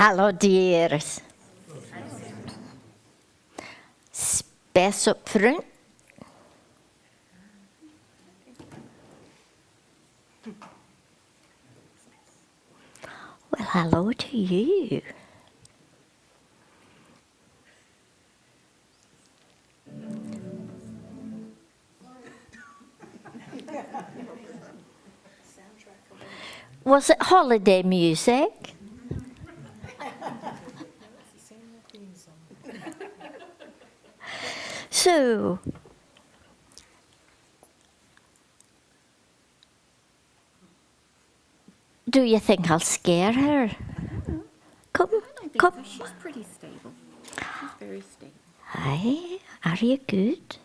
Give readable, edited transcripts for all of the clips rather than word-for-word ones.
Hallå dears. Spess upp frun. Well, hello to you. Was it holiday music? So, do you think I'll scare her? Come, come. So. She's pretty stable. She's very stable. Hi, are you good?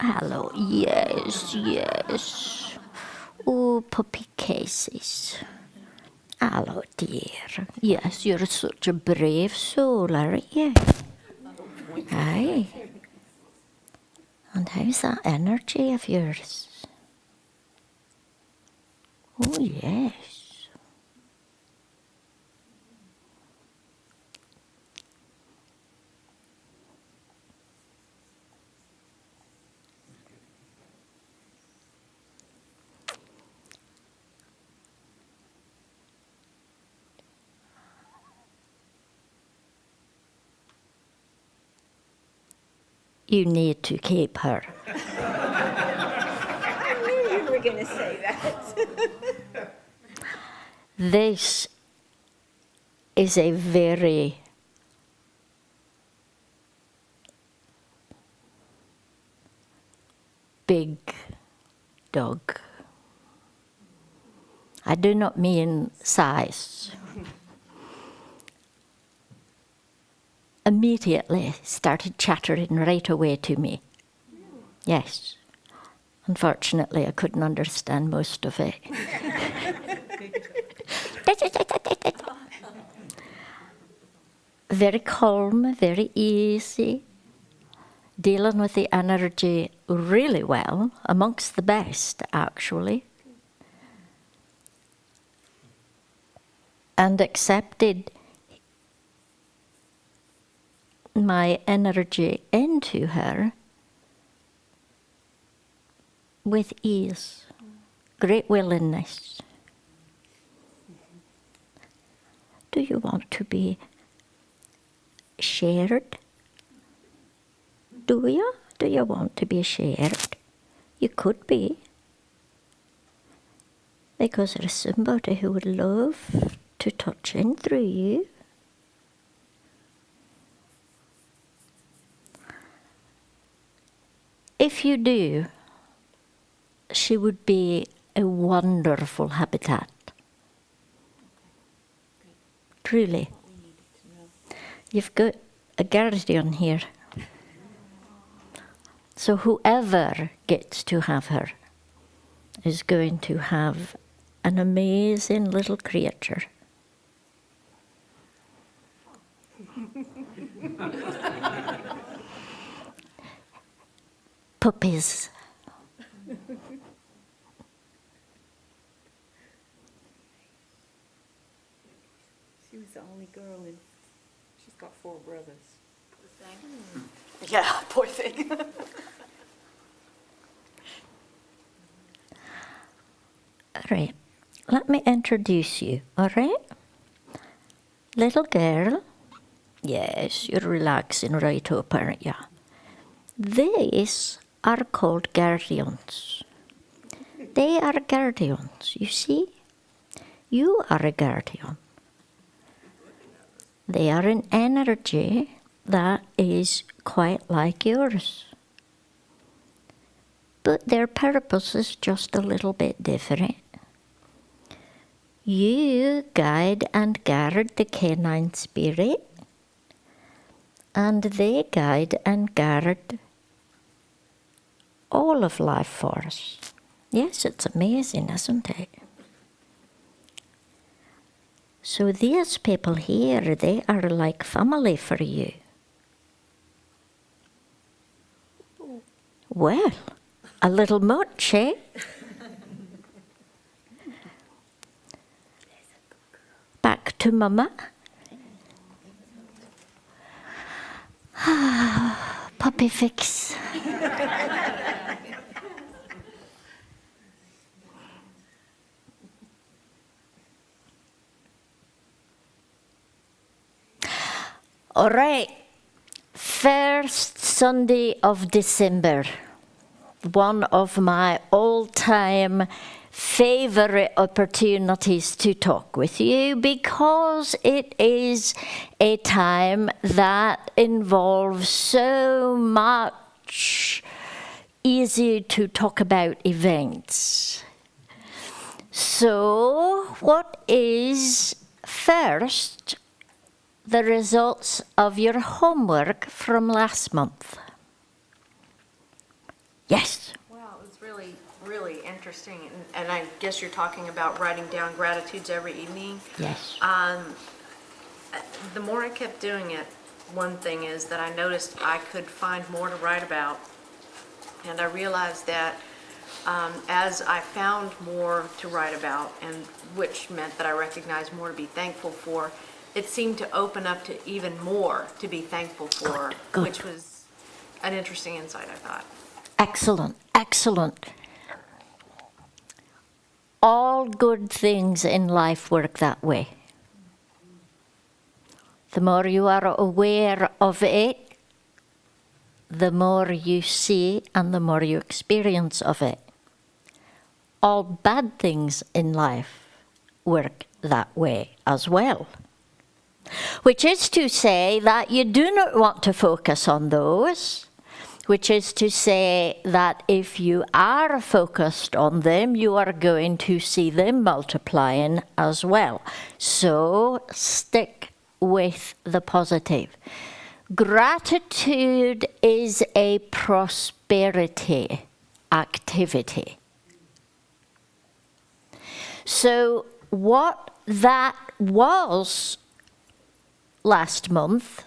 Hello, yes, yes. Oh, puppy cases. Hello, dear. Yes, you're such a brave soul, aren't you? Hi. And how's that energy of yours? Oh, yes. You need to keep her. I knew you were going to say that. This is a very big dog. I do not mean size. Immediately started chattering right away to me. Yes. Unfortunately, I couldn't understand most of it. Very calm, very easy, dealing with the energy really well, amongst the best, actually. And accepted my energy into her with ease, great willingness. Do you want to be shared? Do you? Do you want to be shared? You could be. Because there's somebody who would love to touch in through you. If you do, she would be a wonderful habitat. Truly. You've got a guardian here. So whoever gets to have her is going to have an amazing little creature. Puppies. She was the only girl, and she's got 4 brothers. Yeah, poor thing. All right, let me introduce you, all right? Little girl. Yes, you're relaxing right up, aren't you? These are called guardians. They are guardians, you see? You are a guardian. They are an energy that is quite like yours. But their purpose is just a little bit different. You guide and guard the canine spirit, and they guide and guard all of life force. Yes, it's amazing, isn't it? So these people here, they are like family for you. Well, a little much, eh? to Mama. Puppy fix. All right. First Sunday of December. One of my all-time favorite opportunities to talk with you because it is a time that involves so much easy to talk about events. So, what is first the results of your homework from last month? Yes. Well, it was really interesting, and I guess you're talking about writing down gratitudes every evening. Yes. The more I kept doing it, one thing is that I noticed I could find more to write about, and I realized that as I found more to write about, and which meant that I recognized more to be thankful for, it seemed to open up to even more to be thankful for, Good. which was an interesting insight, I thought. Excellent, excellent. All good things in life work that way. The more you are aware of it, the more you see and the more you experience of it. All bad things in life work that way as well. Which is to say that you do not want to focus on those. Which is to say that if you are focused on them, you are going to see them multiplying as well. So stick with the positive. Gratitude is a prosperity activity. So what that was last month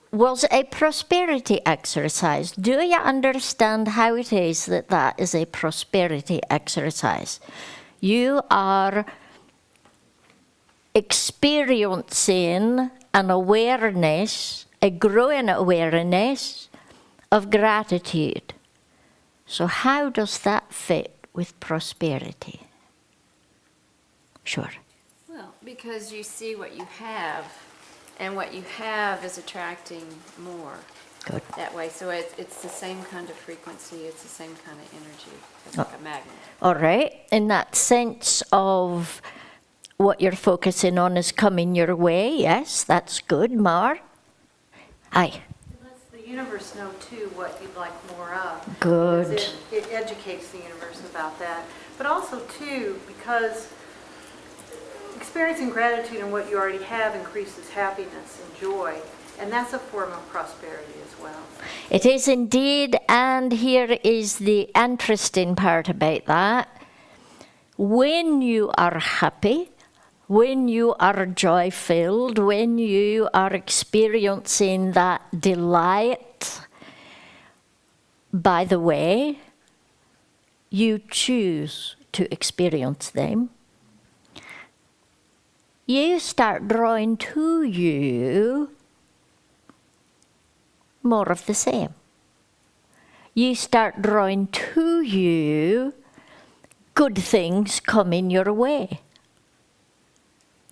was a prosperity exercise. Do you understand how it is that that is a prosperity exercise? You are experiencing an awareness, a growing awareness of gratitude. So how does that fit with prosperity? Sure. Well, because you see what you have, and what you have is attracting more. Good. That way. So it's the same kind of frequency, it's the same kind of energy. It's like a magnet. All right. In that sense of what you're focusing on is coming your way, yes, that's good. Mar? Aye. It lets the universe know, too, what you'd like more of. Good. It educates the universe about that. But also, too, because experiencing gratitude in what you already have increases happiness and joy, and that's a form of prosperity as well. It is indeed, and here is the interesting part about that. When you are happy, when you are joy-filled, when you are experiencing that delight, by the way, you choose to experience them. You start drawing to you more of the same. You start drawing to you good things coming your way.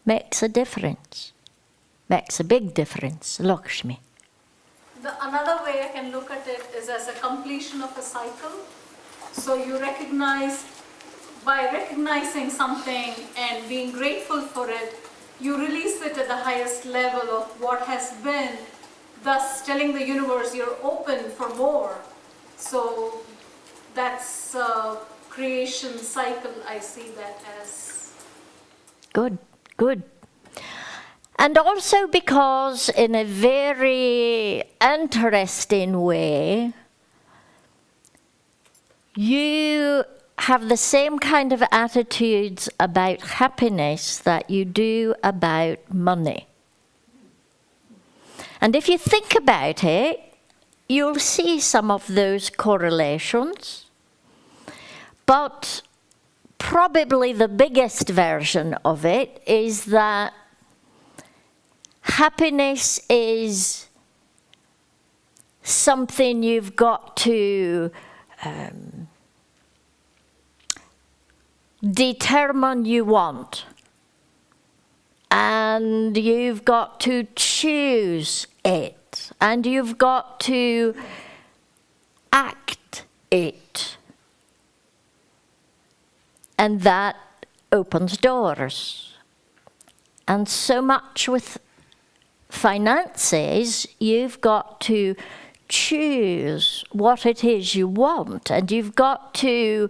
Makes a difference. Makes a big difference. Lakshmi. Another way I can look at it is as a completion of a cycle. So you recognize, by recognizing something and being grateful for it, you release it at the highest level of what has been, thus telling the universe you're open for more. So that's a creation cycle. I see that as. Good, good. And also because in a very interesting way, you have the same kind of attitudes about happiness that you do about money. And if you think about it, you'll see some of those correlations. But probably the biggest version of it is that happiness is something you've got to determine you want. And you've got to choose it. And you've got to act it. And that opens doors. And so much with finances, you've got to choose what it is you want, and you've got to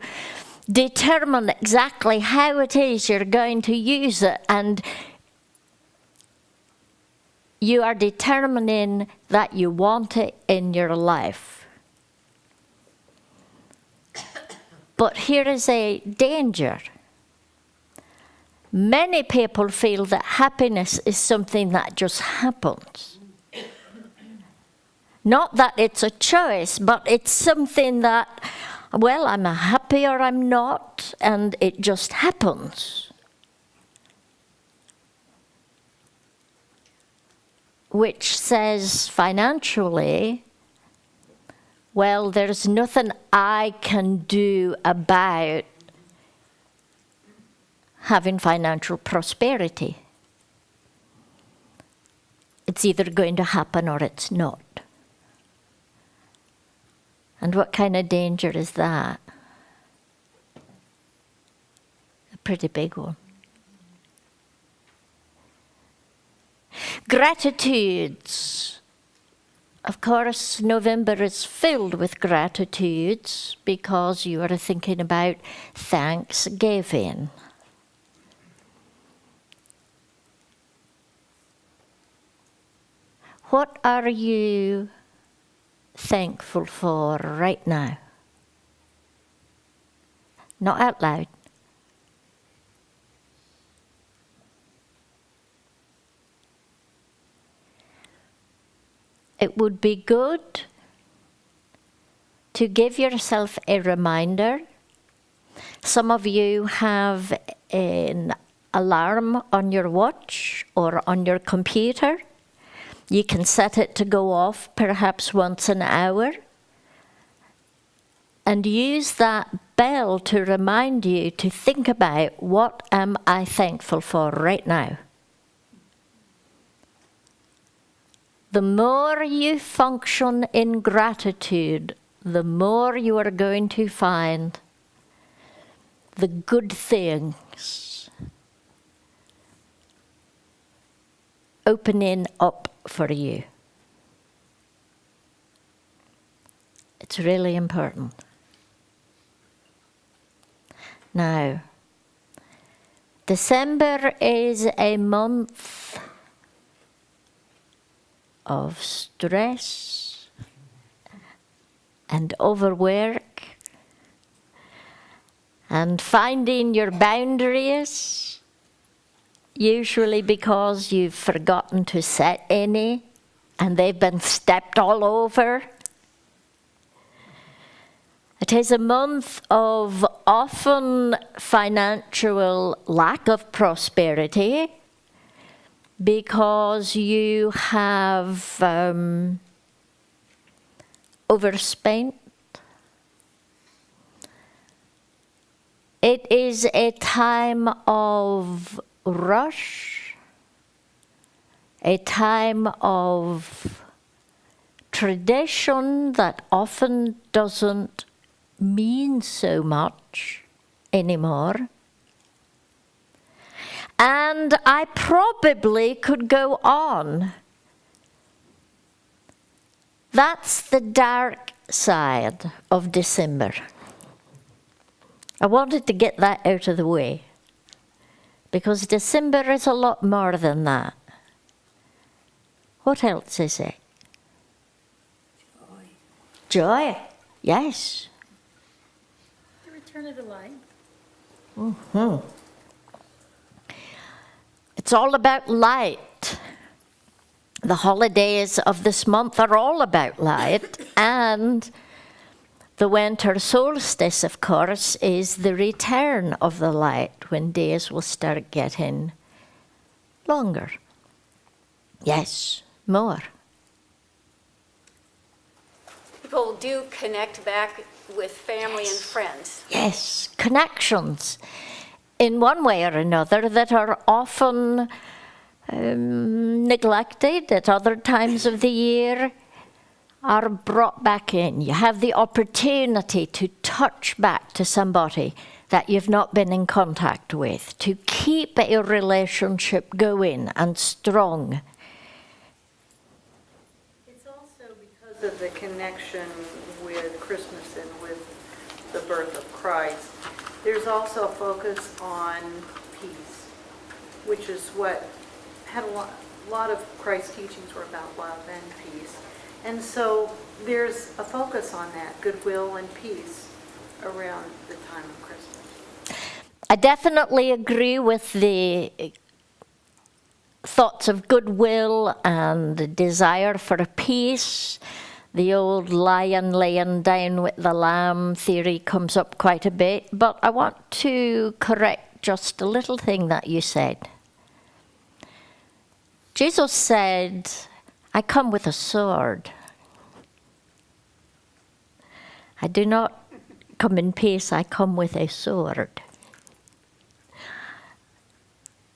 determine exactly how it is you're going to use it, and you are determining that you want it in your life. But here is a danger. Many people feel that happiness is something that just happens. Not that it's a choice, but it's something that, well, I'm happy or I'm not, and it just happens. Which says financially, well, there's nothing I can do about having financial prosperity. It's either going to happen or it's not. And what kind of danger is that? A pretty big one. Gratitudes. Of course, November is filled with gratitudes because you are thinking about Thanksgiving. What are you thankful for right now? Not out loud. It would be good to give yourself a reminder. Some of you have an alarm on your watch or on your computer. You can set it to go off perhaps once an hour and use that bell to remind you to think about, what am I thankful for right now? The more you function in gratitude, the more you are going to find the good things opening up for you. It's really important. Now, December is a month of stress and overwork and finding your boundaries, usually because you've forgotten to set any and they've been stepped all over. It is a month of often financial lack of prosperity because you have overspent. It is a time of rush, a time of tradition that often doesn't mean so much anymore. And I probably could go on. That's the dark side of December. I wanted to get that out of the way, because December is a lot more than that. What else is it? Joy. Joy, yes. The return of the light. Mm-hmm. It's all about light. The holidays of this month are all about light, and the winter solstice, of course, is the return of the light, when days will start getting longer. Yes, more. People do connect back with family and friends. Yes, connections in one way or another that are often neglected at other times of the year are brought back in. You have the opportunity to touch back to somebody that you've not been in contact with, to keep a relationship going and strong. It's also because of the connection with Christmas and with the birth of Christ. There's also a focus on peace, which is what had a lot of Christ's teachings were about, love and peace. And so there's a focus on that, goodwill and peace, around the time of Christmas. I definitely agree with the thoughts of goodwill and the desire for peace. The old lion laying down with the lamb theory comes up quite a bit, but I want to correct just a little thing that you said. Jesus said, I come with a sword. I do not come in peace, I come with a sword.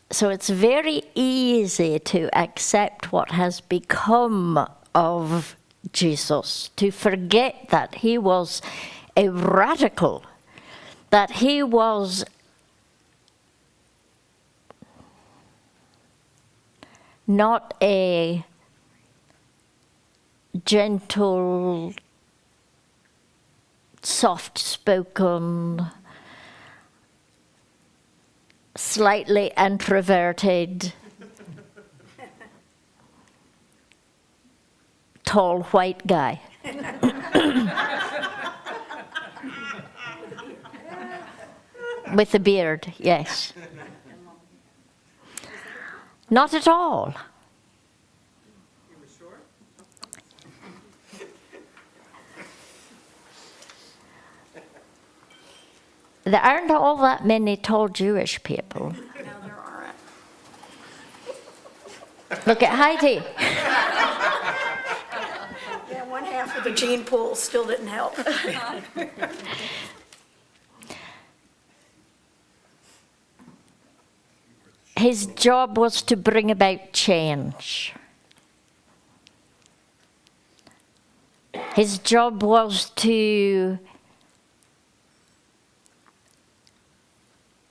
So it's very easy to accept what has become of Jesus, to forget that he was a radical, that he was not a gentle, soft-spoken, slightly introverted, tall white guy. With a beard, yes. Not at all. There aren't all that many tall Jewish people. No, there aren't. Look at Heidi. Yeah, one half of the gene pool still didn't help. His job was to bring about change. His job was to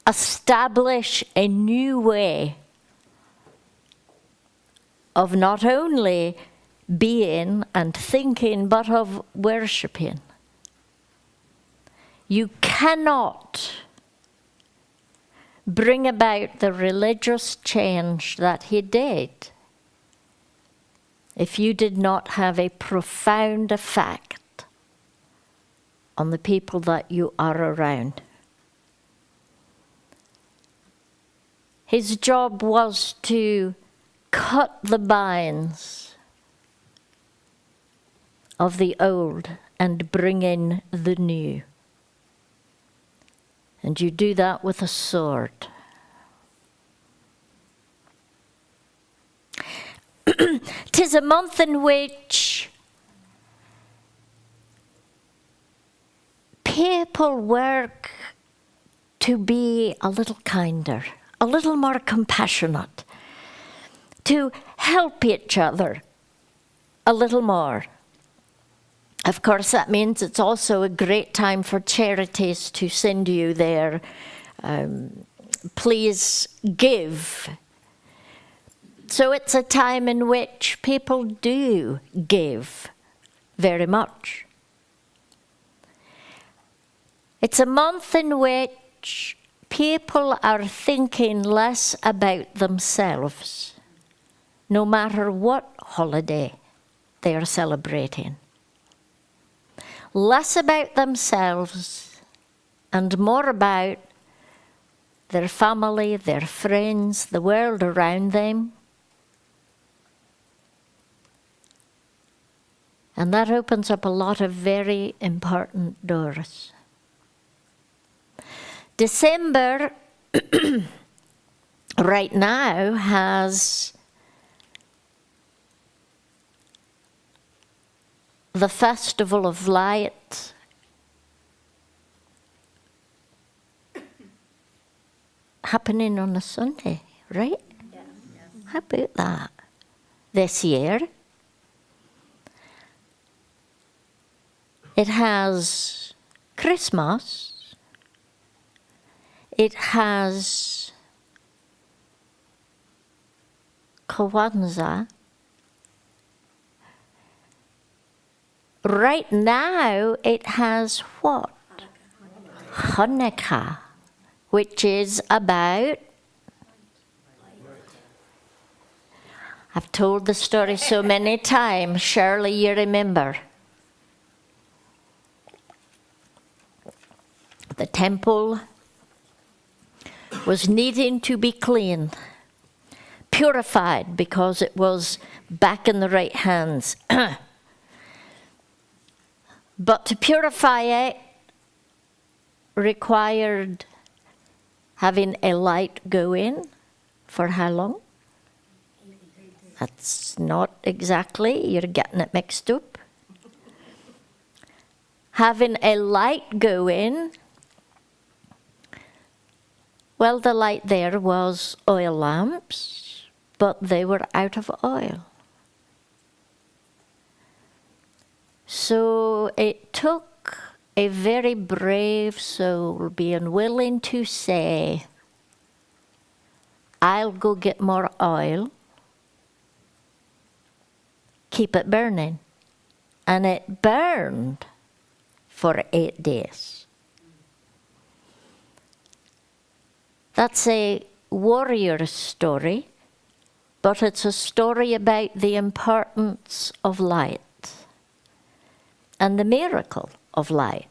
establish a new way of not only being and thinking, but of worshipping. You cannot bring about the religious change that he did if you did not have a profound effect on the people that you are around. His job was to cut the binds of the old and bring in the new. And you do that with a sword. 'Tis a month in which people work to be a little kinder, a little more compassionate, to help each other a little more. Of course, that means it's also a great time for charities to send you their please give. So it's a time in which people do give very much. It's a month in which people are thinking less about themselves, no matter what holiday they are celebrating. Less about themselves and more about their family, their friends, the world around them. And that opens up a lot of very important doors. December right now has the Festival of Light happening on a Sunday, right? Yeah. How about that? This year, it has Christmas, it has Kwanzaa. Right now, it has what? Hanukkah, which is about... I've told the story so many times, surely you remember. The temple was needing to be cleaned, purified, because it was back in the right hands. But to purify it required having a light go in for how long? That's not exactly, you're getting it mixed up. Having a light go in, well, the light there was oil lamps, but they were out of oil. So it took a very brave soul being willing to say, I'll go get more oil, keep it burning. And it burned for 8 days. That's a warrior story, but it's a story about the importance of light and the miracle of light.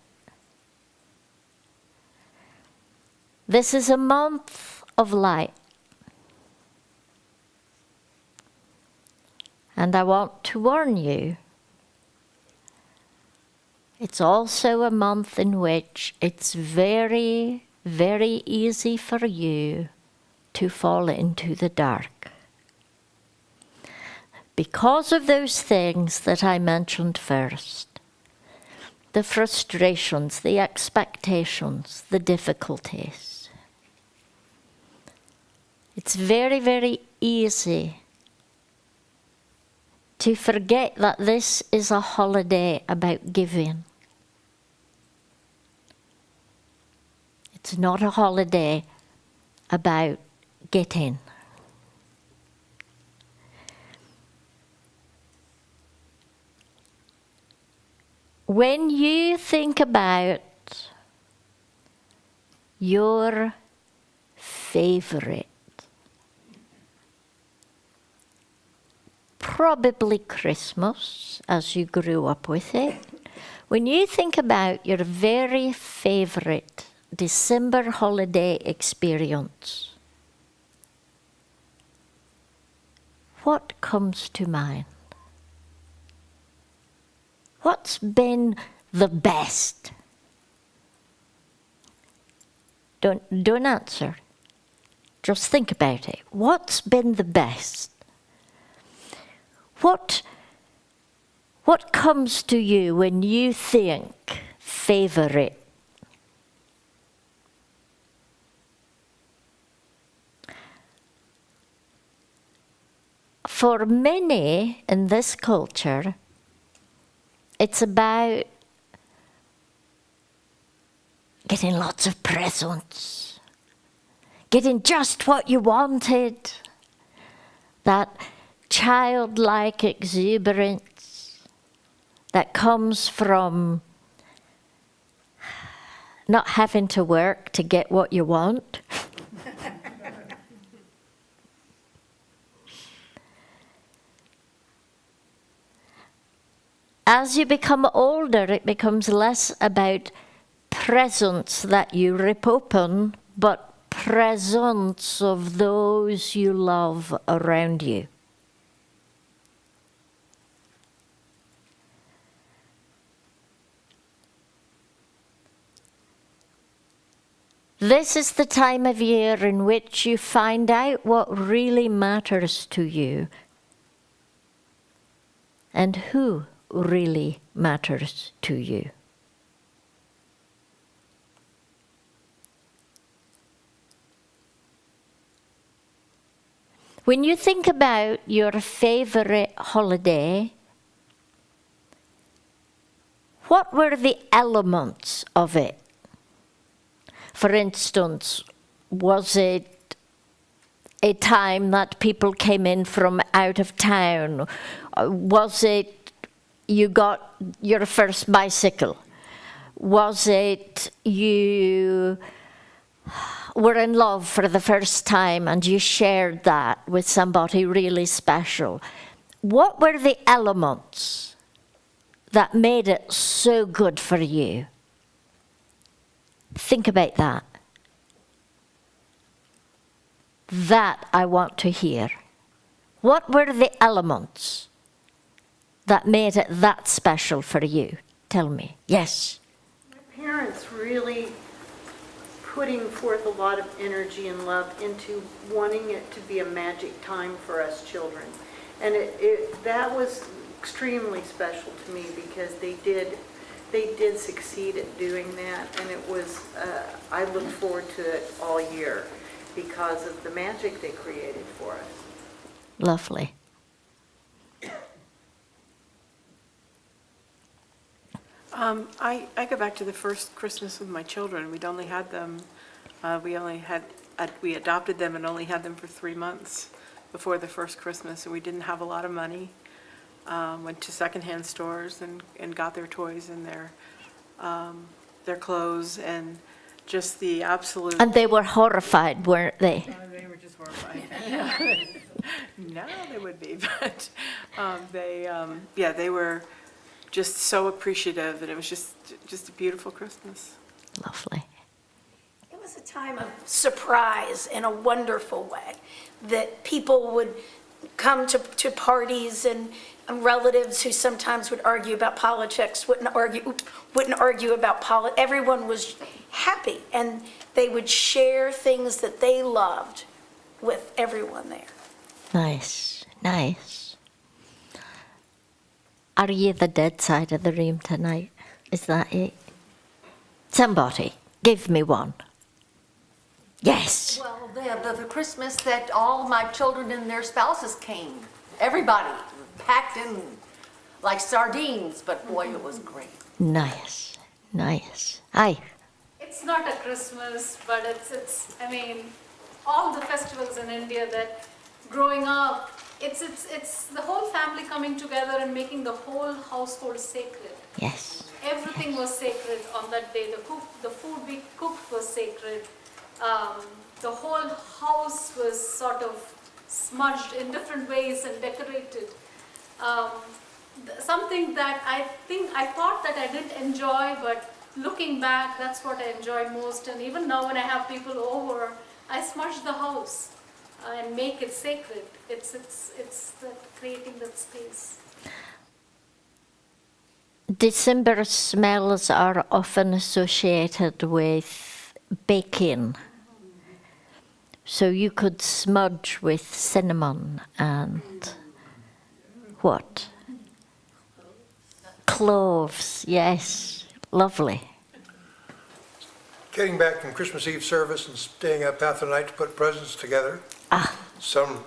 This is a month of light. And I want to warn you, it's also a month in which it's very, very easy for you to fall into the dark. Because of those things that I mentioned first, the frustrations, the expectations, the difficulties. It's very, very easy to forget that this is a holiday about giving. It's not a holiday about getting. When you think about your favorite, probably Christmas, as you grew up with it, when you think about your very favorite December holiday experience, what comes to mind? What's been the best? Don't answer. Just think about it. What's been the best? What comes to you when you think favorite? For many in this culture, it's about getting lots of presents, getting just what you wanted, that childlike exuberance that comes from not having to work to get what you want. As you become older, it becomes less about presents that you rip open, but presents of those you love around you. This is the time of year in which you find out what really matters to you and who really matters to you? When you think about your favorite holiday, what were the elements of it? For instance, was it a time that people came in from out of town? Was it you got your first bicycle? Was it you were in love for the first time and you shared that with somebody really special? What were the elements that made it so good for you? Think about that. That I want to hear. What were the elements that made it that special for you? Tell me. Yes. My parents really putting forth a lot of energy and love into wanting it to be a magic time for us children. And that was extremely special to me because they did succeed at doing that, and it was, I look forward to it all year because of the magic they created for us. Lovely. I go back to the first Christmas with my children. We'd only had them, we adopted them and only had them for 3 months before the first Christmas, and we didn't have a lot of money. Went to secondhand stores and got their toys and their clothes and just the absolute. And they were horrified, weren't they? They were just horrified. No, they would be, but they were just so appreciative, and it was just a beautiful Christmas. Lovely. It was a time of surprise in a wonderful way, that people would come to parties, and relatives who sometimes would argue about politics wouldn't argue about politics. Everyone was happy, and they would share things that they loved with everyone there. Nice, nice. Are you the dead side of the room tonight? Is that it? Somebody, give me one. Yes. Well, the Christmas that all my children and their spouses came. Everybody packed in like sardines, but boy, it was great. Nice, nice. Aye. It's not a Christmas, but it's I mean, all the festivals in India that growing up, it's the whole family coming together and making the whole household sacred. Yes. Everything was sacred on that day. The food we cooked was sacred. The whole house was sort of smudged in different ways and decorated. Something that I thought that I didn't enjoy, but looking back, that's what I enjoy most. And even now when I have people over, I smudge the house and make it sacred. It's creating that space. December smells are often associated with baking. So you could smudge with cinnamon and what? Cloves, yes. Lovely. Getting back from Christmas Eve service and staying up half the night to put presents together. Some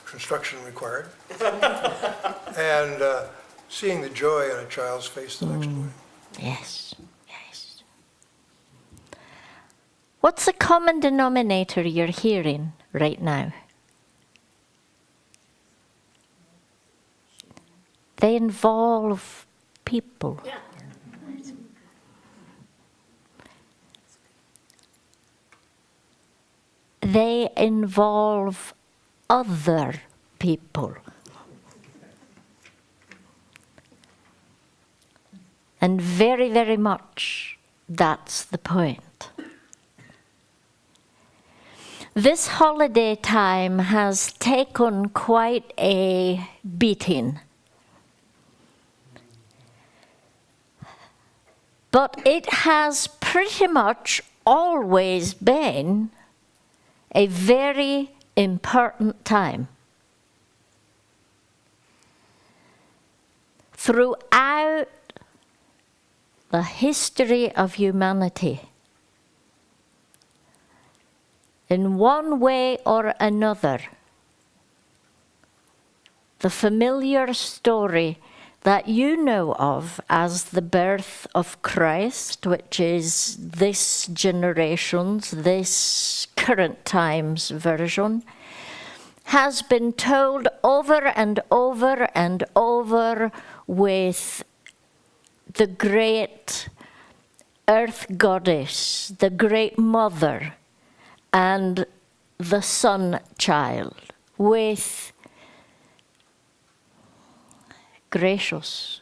construction required. And seeing the joy on a child's face the next morning. Yes, yes. What's the common denominator you're hearing right now? They involve people. Yeah. They involve other people. And very, very much that's the point. This holiday time has taken quite a beating. But it has pretty much always been a very important time. throughout the history of humanity, in one way or another, the familiar story that you know of as the birth of Christ, which is this generation's, this current time's version, has been told over and over and over with the great earth goddess, the great mother, and the sun child, with gracious.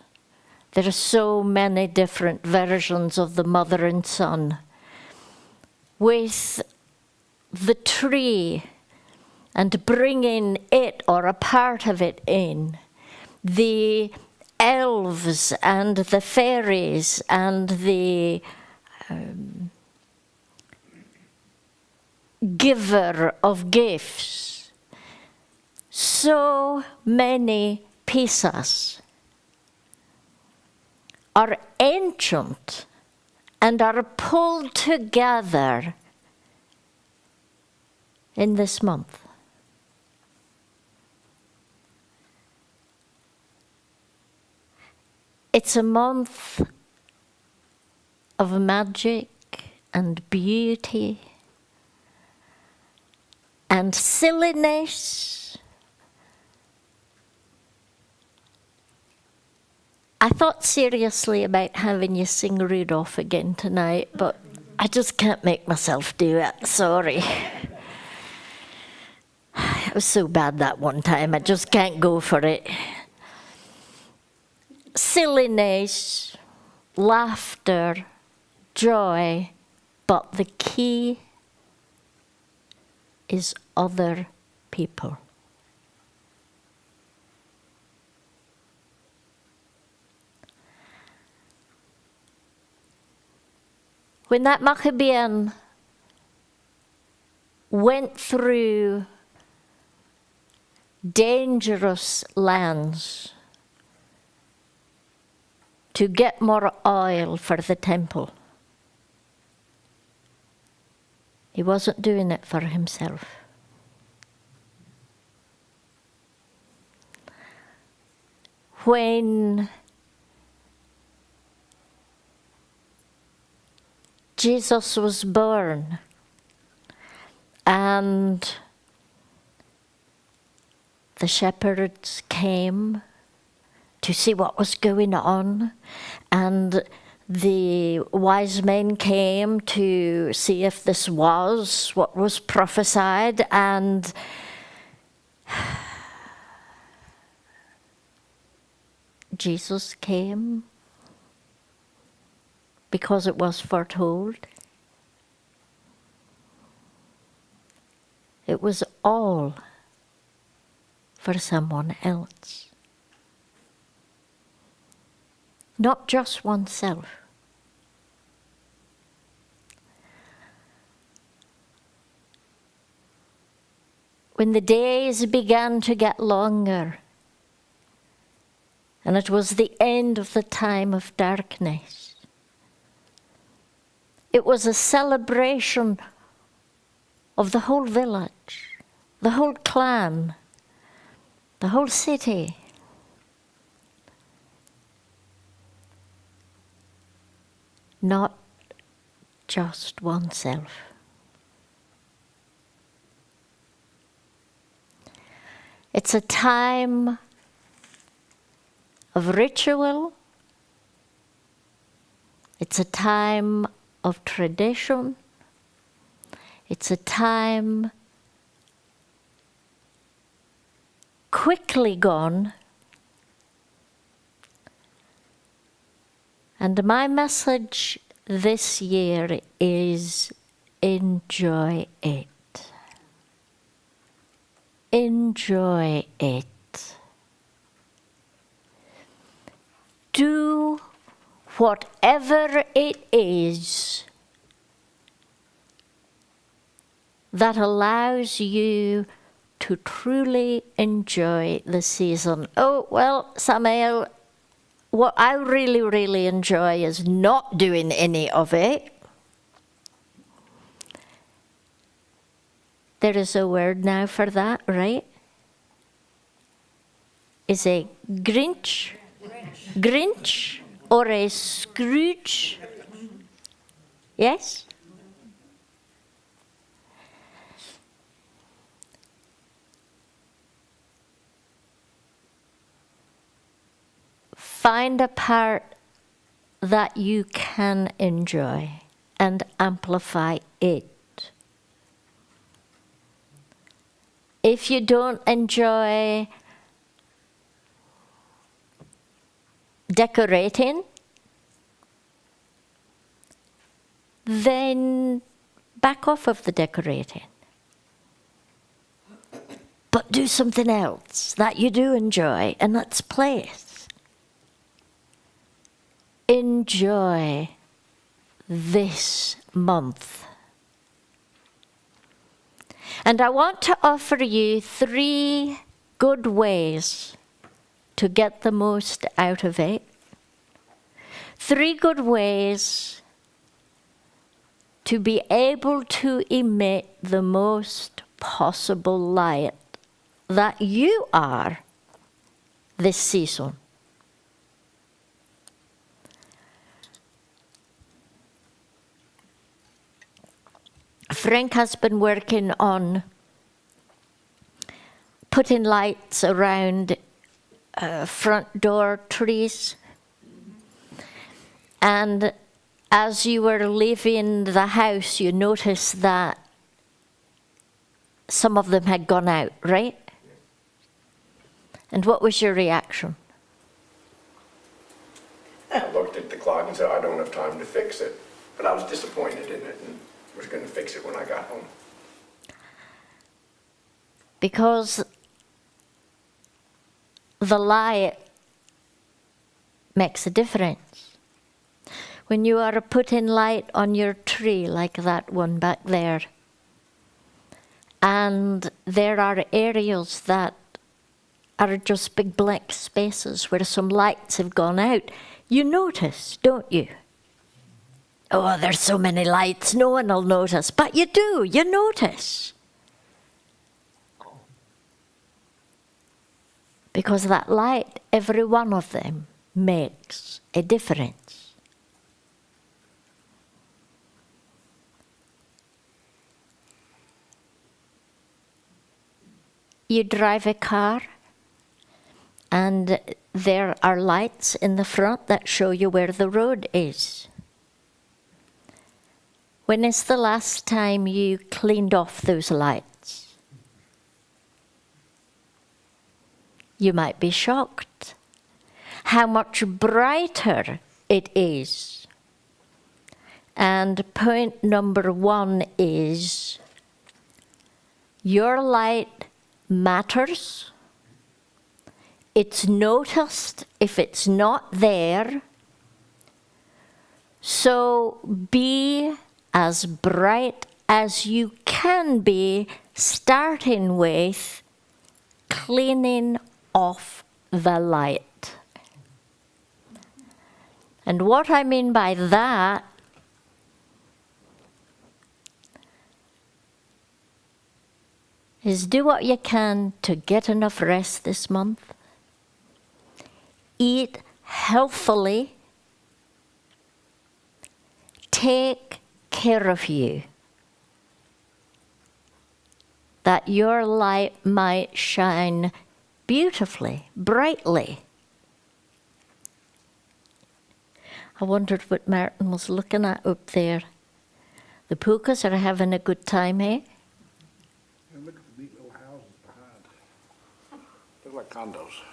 There are so many different versions of the mother and son, with the tree and bringing it or a part of it in, the elves and the fairies and the giver of gifts. So many pieces are ancient and are pulled together in this month. It's a month of magic and beauty and silliness. I thought seriously about having you sing Rudolph again tonight, but I just can't make myself do it, sorry. It was so bad that one time, I just can't go for it. Silliness, laughter, joy, but the key is other people. When that Maccabean went through dangerous lands to get more oil for the temple, he wasn't doing it for himself. When Jesus was born and the shepherds came to see what was going on, and the wise men came to see if this was what was prophesied, and Jesus came because it was foretold. It was all for someone else, not just oneself. When the days began to get longer, and it was the end of the time of darkness, it was a celebration of the whole village, the whole clan, the whole city. Not just oneself. It's a time of ritual. It's a time of tradition. It's a time quickly gone. And my message this year is enjoy it. Enjoy it. Do whatever it is that allows you to truly enjoy the season. Oh, well, Samuel, what I really, really enjoy is not doing any of it. There is a word now for that, right? Is a Grinch? Grinch or a Scrooge? Yes? Find a part that you can enjoy and amplify it. If you don't enjoy decorating, then back off of the decorating. But do something else that you do enjoy, and let's play it. Enjoy this month. And I want to offer you 3 good ways to get the most out of it. 3 good ways to be able to emit the most possible light that you are this season. Frank has been working on putting lights around front door trees. And as you were leaving the house, you noticed that some of them had gone out, right? And what was your reaction? I looked at the clock and said, I don't have time to fix it. But I was disappointed in it and was going to fix it when I got home. Because the light makes a difference. When you are putting light on your tree, like that one back there, and there are areas that are just big blank spaces where some lights have gone out, you notice, don't you? Oh, there's so many lights, no one will notice. But you do, you notice. Because that light, every one of them, makes a difference. You drive a car, and there are lights in the front that show you where the road is. When is the last time you cleaned off those lights? You might be shocked how much brighter it is. And point number 1 is your light matters. It's noticed if it's not there. So be as bright as you can be, starting with cleaning off the light. And what I mean by that is do what you can to get enough rest this month. Eat healthily. Take care of you, that your light might shine beautifully, brightly. I wondered what Martin was looking at up there. The pukas are having a good time, eh? And look at the neat little houses behind. Look like condos.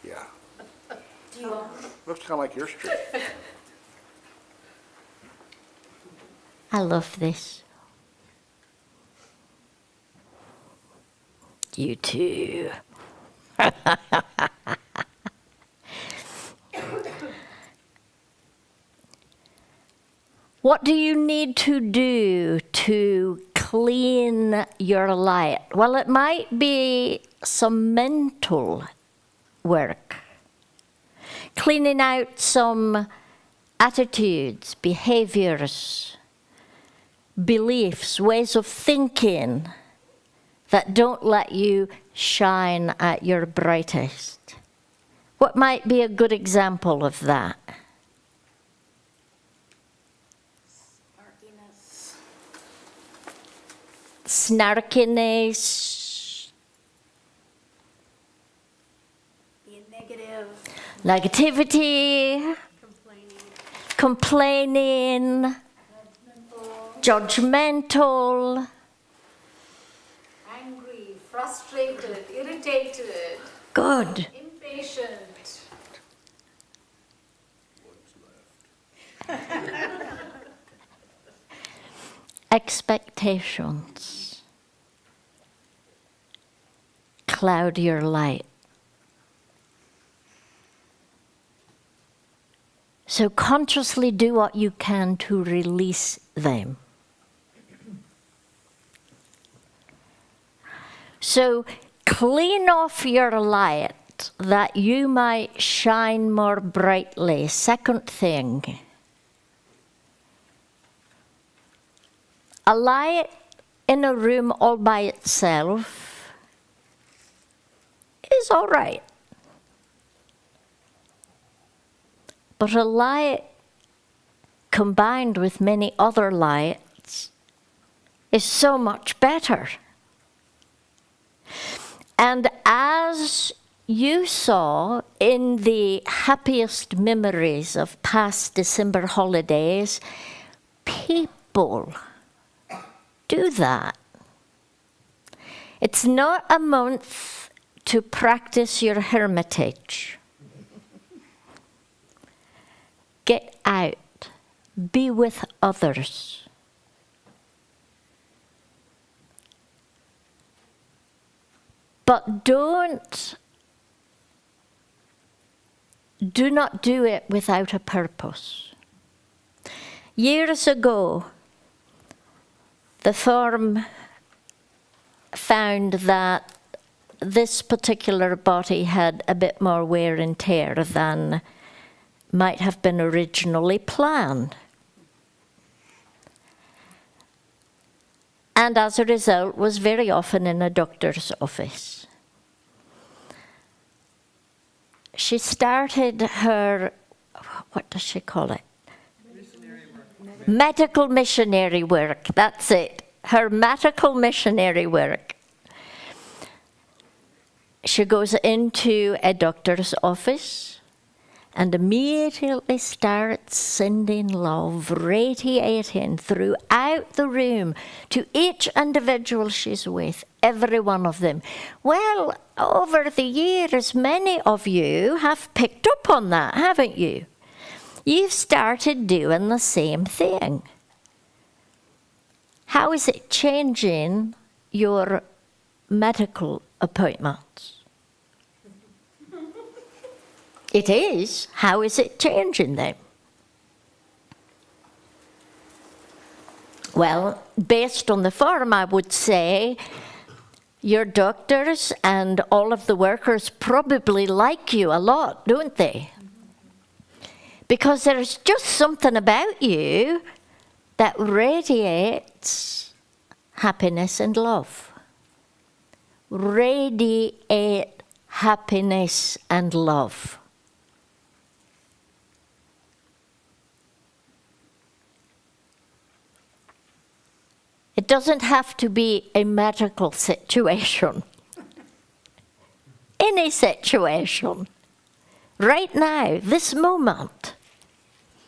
Yeah. Looks kind of like your street. I love this. You too. What do you need to do to clean your light? Well, it might be some mental work. cleaning out some attitudes, behaviors, beliefs, ways of thinking that don't let you shine at your brightest. What might be a good example of that? Snarkiness. Being negative. Negativity. Complaining. Judgmental. Angry, frustrated, irritated, Good. impatient. Expectations cloud your light. So consciously do what you can to release them. So clean off your light that you might shine more brightly. Second thing, a light in a room all by itself is all right. But a light combined with many other lights is so much better. And as you saw in the happiest memories of past December holidays, people do that. It's not a month to practice your hermitage. Get out, be with others. But do not do it without a purpose. Years ago, the firm found that this particular body had a bit more wear and tear than might have been originally planned. And as a result, was very often in a doctor's office. She started her, what does she call it? Medical missionary work, that's it. Her medical missionary work. She goes into a doctor's office and immediately starts sending love, radiating throughout the room to each individual she's with, every one of them. Well, over the years, many of you have picked up on that, haven't you? You've started doing the same thing. How is it changing your medical appointments? It is. How is it changing them? Well, based on the form, I would say your doctors and all of the workers probably like you a lot, don't they? Because there's just something about you that radiates happiness and love. Radiate happiness and love. It doesn't have to be a medical situation. Any situation. Right now, this moment.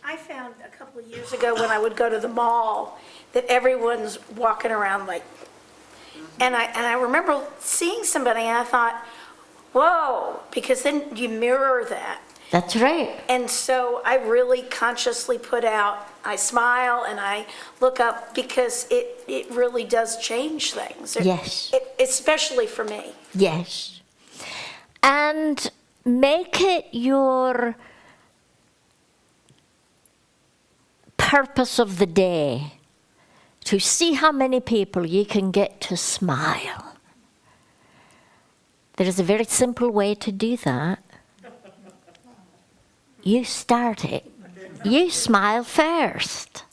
I found a couple of years ago when I would go to the mall that everyone's walking around like, and I remember seeing somebody and I thought, whoa, because then you mirror that. That's right. And so I really consciously put out, I smile and I look up because it really does change things. Yes. Especially for me. Yes. And make it your purpose of the day to see how many people you can get to smile. There is a very simple way to do that. You start it. You smile first.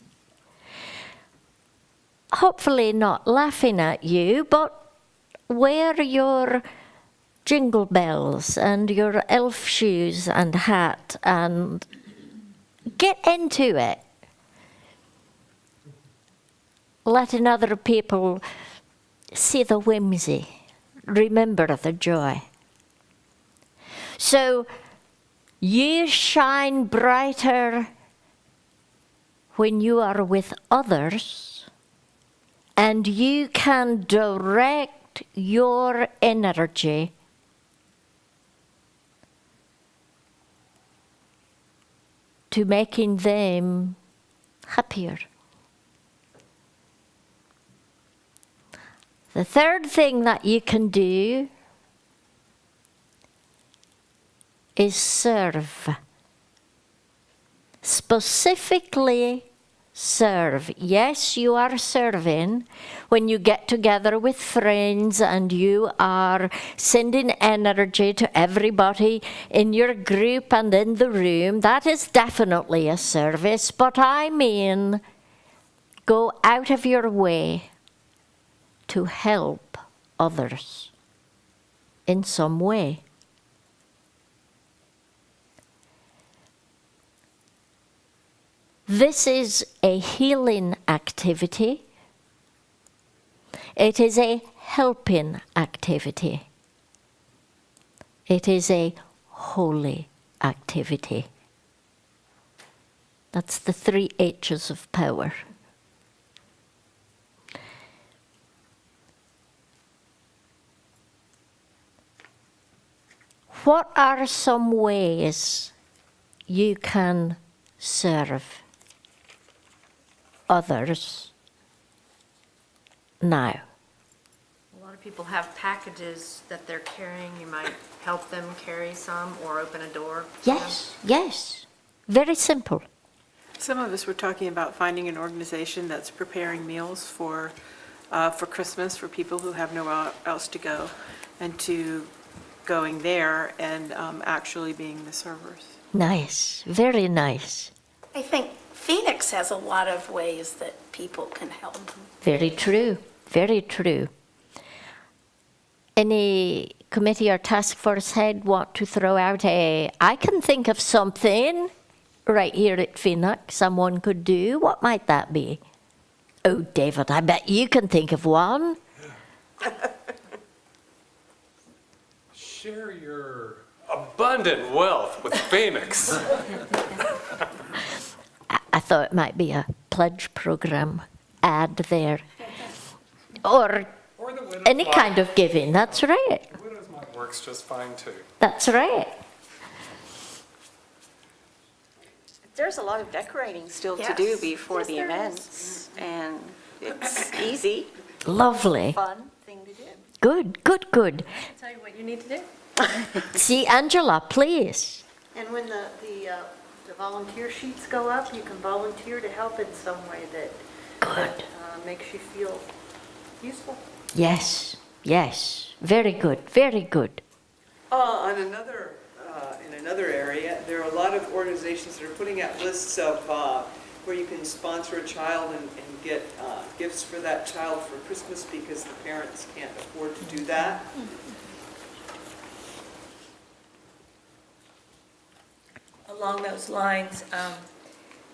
Hopefully not laughing at you, but wear your jingle bells and your elf shoes and hat and get into it. Letting other people see the whimsy, remember the joy. So you shine brighter when you are with others, and you can direct your energy to making them happier. The third thing that you can do is serve. Specifically serve. Yes, you are serving when you get together with friends and you are sending energy to everybody in your group and in the room. That is definitely a service, but I mean go out of your way to help others in some way. This is a healing activity. It is a helping activity. It is a holy activity. That's the 3 H's of power. What are some ways you can serve others now? A lot of people have packages that they're carrying. You might help them carry some or open a door. Yes, yes. Very simple. Some of us were talking about finding an organization that's preparing meals for Christmas for people who have nowhere else to go, and to going there and actually being the servers. Nice, very nice. I think Phoenix has a lot of ways that people can help. Very true, very true. Any committee or task force head want to throw out I can think of something right here at Phoenix someone could do? What might that be? Oh, David, I bet you can think of one. Share your abundant wealth with Phoenix. I thought it might be a pledge program ad there. Or any kind of giving, that's right. The widow's mite works just fine too. That's right. There's a lot of decorating still to Yes. do before Yes, the there events, and it's easy, Lovely. fun thing to do. Good, good, good. I'll tell you what you need to do. See, Angela, please. And when the volunteer sheets go up, you can volunteer to help in some way that Good. makes you feel useful. Yes, yes. Very good, very good. On another, in another area, there are a lot of organizations that are putting out lists of where you can sponsor a child and get gifts for that child for Christmas because the parents can't afford to do that. Along those lines,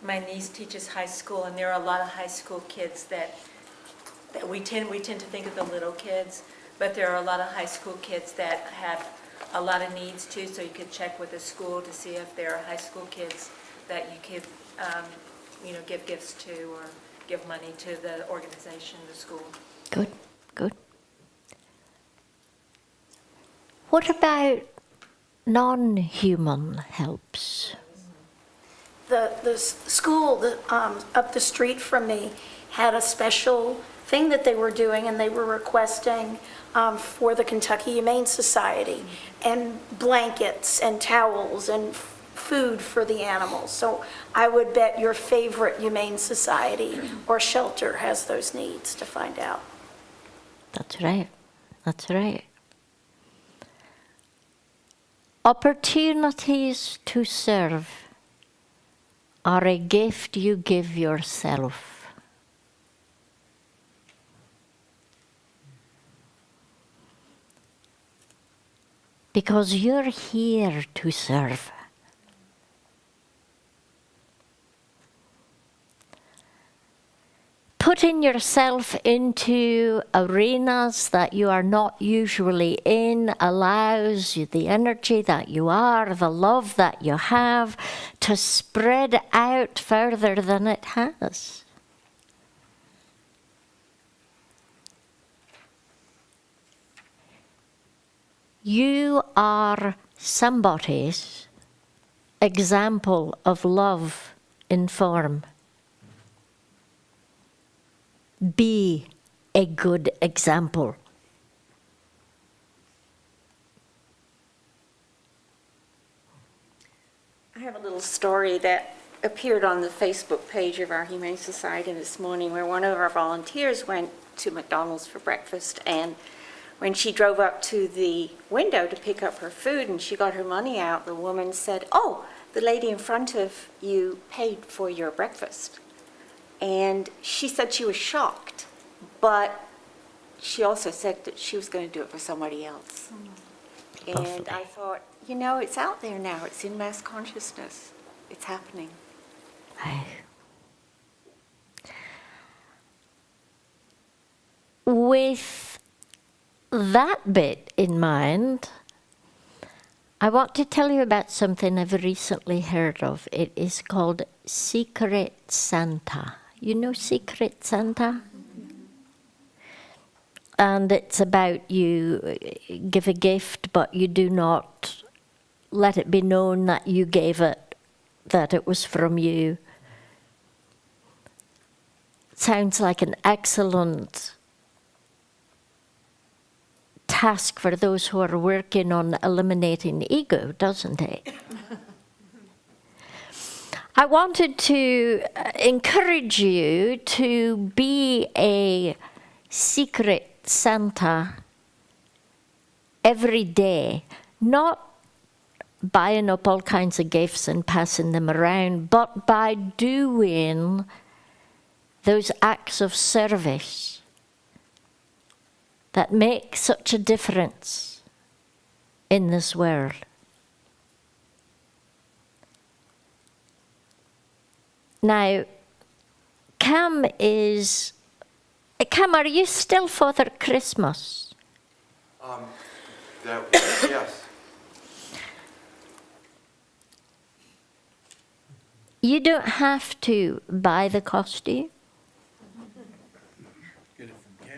my niece teaches high school, and there are a lot of high school kids that we tend to think of the little kids, but there are a lot of high school kids that have a lot of needs too, so you could check with the school to see if there are high school kids that you could, give gifts to or give money to the organization, the school. Good, good. What about non-human helps? The school up the street from me had a special thing that they were doing, and they were requesting for the Kentucky Humane Society, and blankets and towels and food for the animals. So I would bet your favorite Humane Society or shelter has those needs to find out. That's right, that's right. Opportunities to serve. are a gift you give yourself. Because you're here to serve. Putting yourself into arenas that you are not usually in allows you the energy that you are, the love that you have, to spread out further than it has. You are somebody's example of love in form. Be a good example. I have a little story that appeared on the Facebook page of our Humane Society this morning, where one of our volunteers went to McDonald's for breakfast, and when she drove up to the window to pick up her food and she got her money out, the woman said, "Oh, the lady in front of you paid for your breakfast." And she said she was shocked, but she also said that she was going to do it for somebody else. And I thought, you know, it's out there now. It's in mass consciousness. It's happening. With that bit in mind, I want to tell you about something I've recently heard of. It is called Secret Santa. You know Secret Santa? And it's about you give a gift, but you do not let it be known that you gave it, that it was from you. Sounds like an excellent task for those who are working on eliminating ego, doesn't it? I wanted to encourage you to be a secret Santa every day, not buying up all kinds of gifts and passing them around, but by doing those acts of service that make such a difference in this world. Now, Cam, are you still Father Christmas? Yes. You don't have to buy the costume. Get it from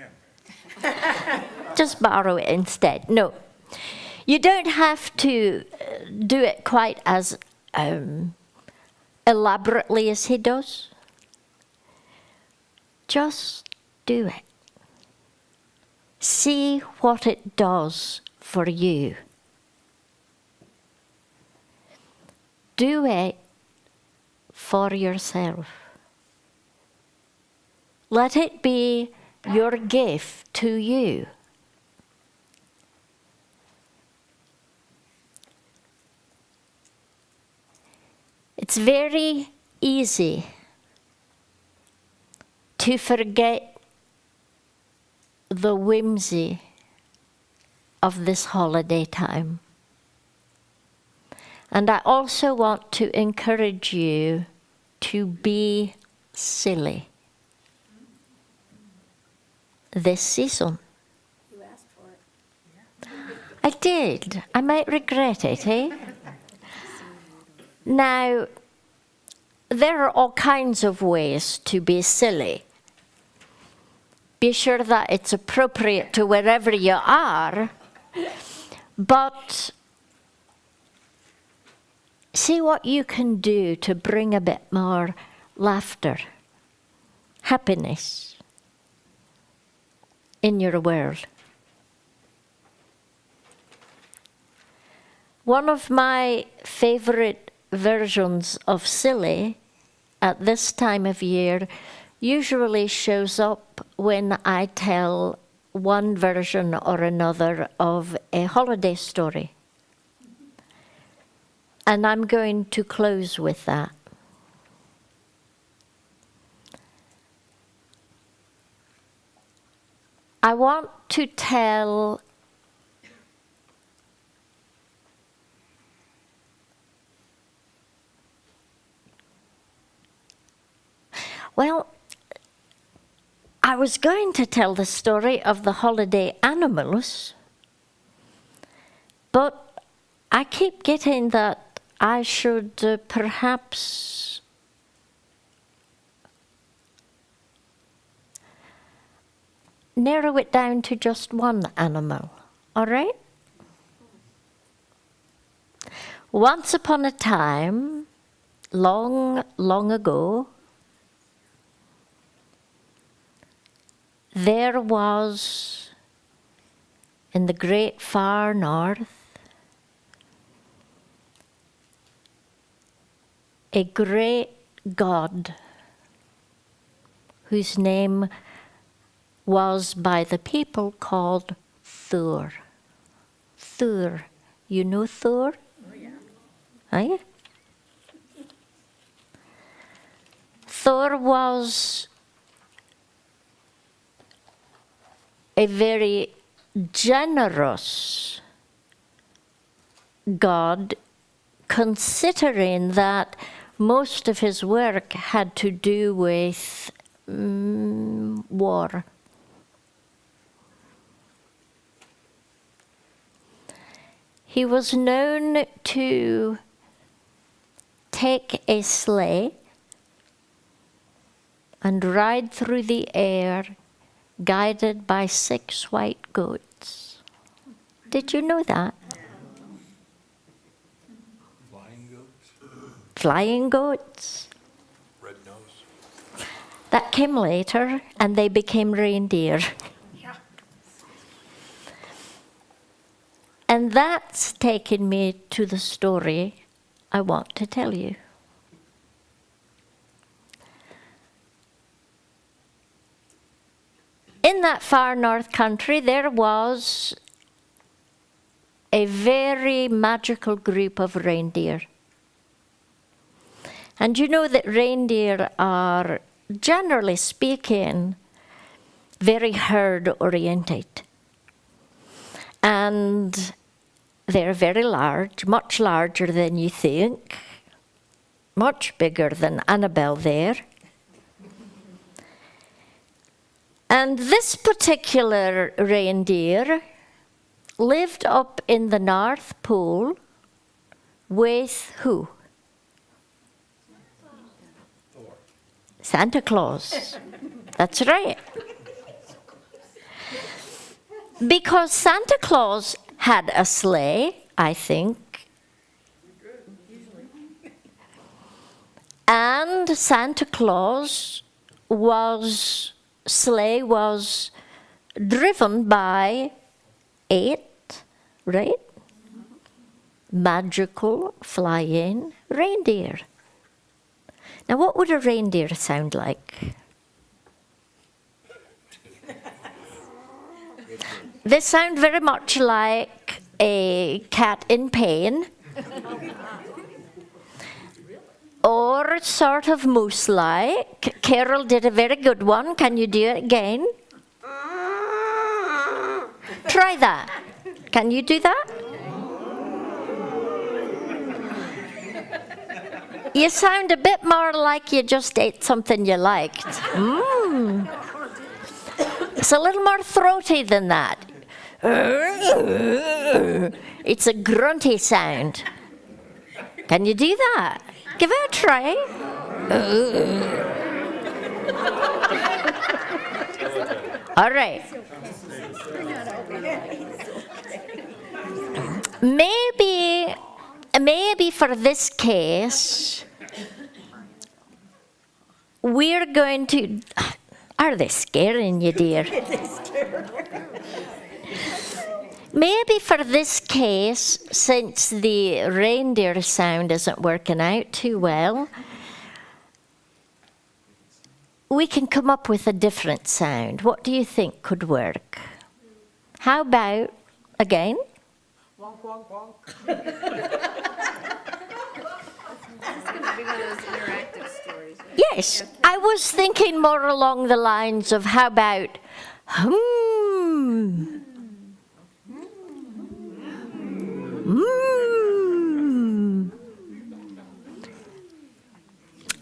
Cam. Just borrow it instead. No. You don't have to do it quite as elaborately as he does. Just do it. See what it does for you. Do it for yourself. Let it be your gift to you. It's very easy to forget the whimsy of this holiday time. And I also want to encourage you to be silly this season. You asked for it. I did. I might regret it, eh? Now, there are all kinds of ways to be silly. Be sure that it's appropriate to wherever you are, but see what you can do to bring a bit more laughter, happiness in your world. One of my favorite versions of silly at this time of year usually shows up when I tell one version or another of a holiday story. And I'm going to close with that. I want to tell I was going to tell the story of the holiday animals, but I keep getting that I should perhaps narrow it down to just one animal, all right? Once upon a time, long, long ago, there was, in the great far north, a great god whose name was by the people called Thor. Thor. You know Thor? Oh, yeah. Are you? Thor was a very generous god, considering that most of his work had to do with war. He was known to take a sleigh and ride through the air guided by 6 white goats. Did you know that? Flying goats? Flying goats. Red-nosed. That came later, and they became reindeer. And that's taken me to the story I want to tell you. In that far north country, there was a very magical group of reindeer. And you know that reindeer are, generally speaking, very herd-oriented. And they're very large, much larger than you think, much bigger than Annabelle there. And this particular reindeer lived up in the North Pole with who? Thor. Santa Claus. That's right. Because Santa Claus had a sleigh, I think. And Santa Claus sleigh was driven by 8, right? Magical flying reindeer. Now, what would a reindeer sound like? They sound very much like a cat in pain, or sort of moose-like. Carol did a very good one. Can you do it again? Try that. Can you do that? You sound a bit more like you just ate something you liked. It's a little more throaty than that. It's a grunty sound. Can you do that? Give it a try. All right. Maybe for this case, we're going to... Are they scaring you, dear? Maybe for this case, since the reindeer sound isn't working out too well, we can come up with a different sound. What do you think could work? How about, again? Wonk, wonk, wonk. It's going to be one of those interactive stories. Right? Yes, I was thinking more along the lines of how about,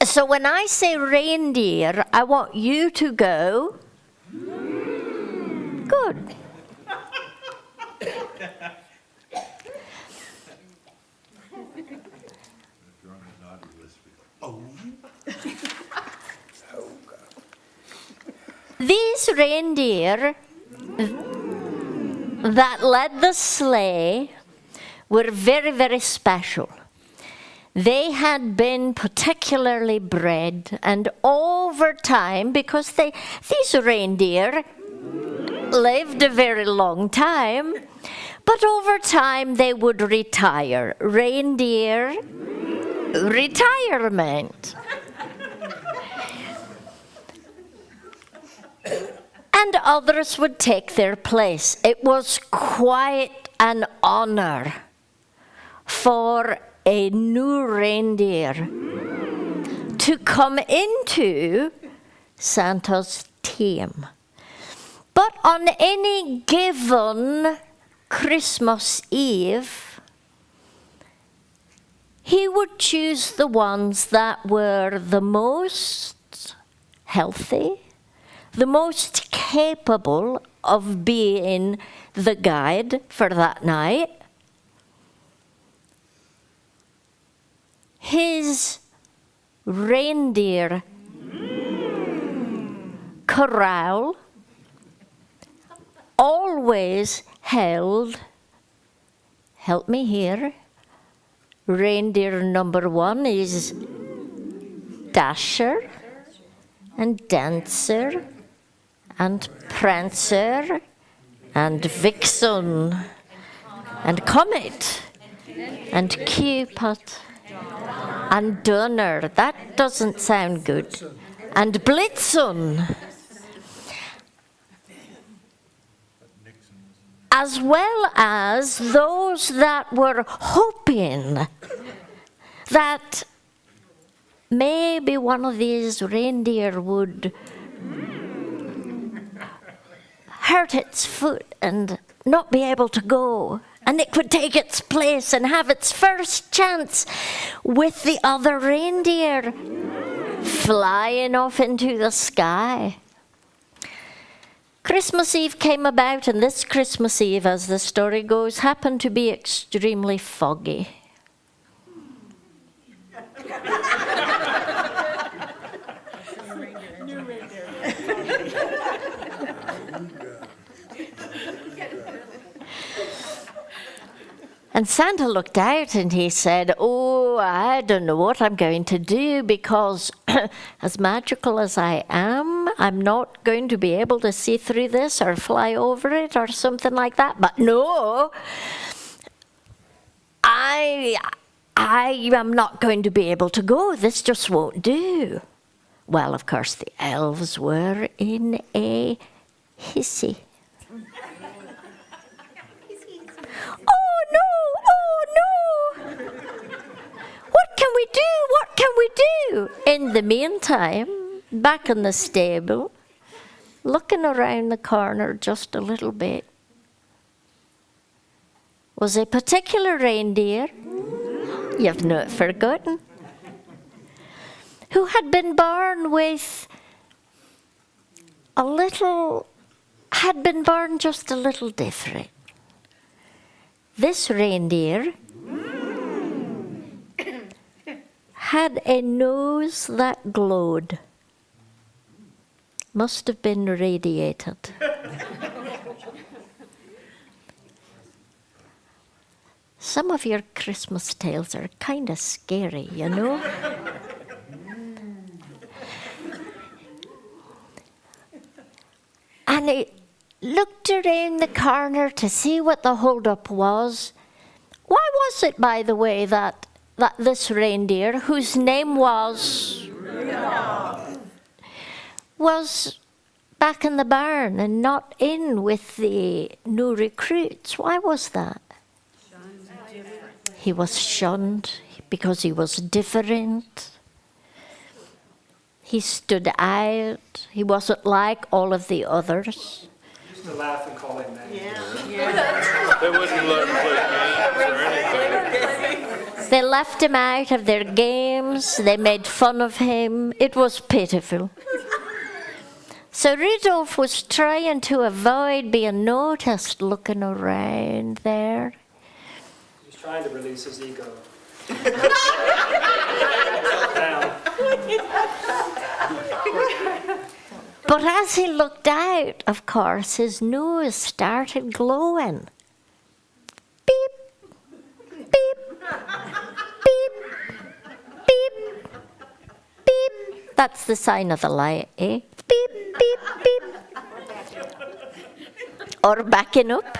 So when I say reindeer, I want you to go. Good. These reindeer that led the sleigh were very, very special. They had been particularly bred, and over time, because these reindeer lived a very long time, but over time they would retire. Reindeer retirement. And others would take their place. It was quite an honor for a new reindeer to come into Santa's team. But on any given Christmas Eve, he would choose the ones that were the most healthy, the most capable of being the guide for that night. His reindeer corral always held, help me here, reindeer number 1 is Dasher and Dancer and Prancer and Vixen and Comet and Cupid and Donner. That doesn't sound good. And Blitzen. As well as those that were hoping that maybe one of these reindeer would hurt its foot and not be able to go, and it could take its place and have its first chance with the other reindeer flying off into the sky. Christmas Eve came about, and this Christmas Eve, as the story goes, happened to be extremely foggy. And Santa looked out and he said, "Oh, I don't know what I'm going to do, because as magical as I am, I'm not going to be able to see through this or fly over it or something like that. But no, I am not going to be able to go. This just won't do." Well, of course, the elves were in a hissy. "Oh no, oh no! What can we do? What can we do?" In the meantime, back in the stable, looking around the corner just a little bit, was a particular reindeer, you've not forgotten, who had been born with had been born just a little different. This reindeer had a nose that glowed. Must have been radiated. Some of your Christmas tales are kind of scary, you know? And he looked around the corner to see what the holdup was. Why was it, by the way, that this reindeer, whose name was back in the barn and not in with the new recruits? Why was that? He was shunned because he was different. He stood out. He wasn't like all of the others. to laugh and call him names. They wouldn't let him play games or anything. They left him out of their games. They made fun of him. It was pitiful. So Rudolph was trying to avoid being noticed looking around there. He's trying to release his ego. But as he looked out, of course, his nose started glowing. Beep, beep, beep, beep, beep. That's the sign of the light, eh? Beep, beep, beep. Or backing up.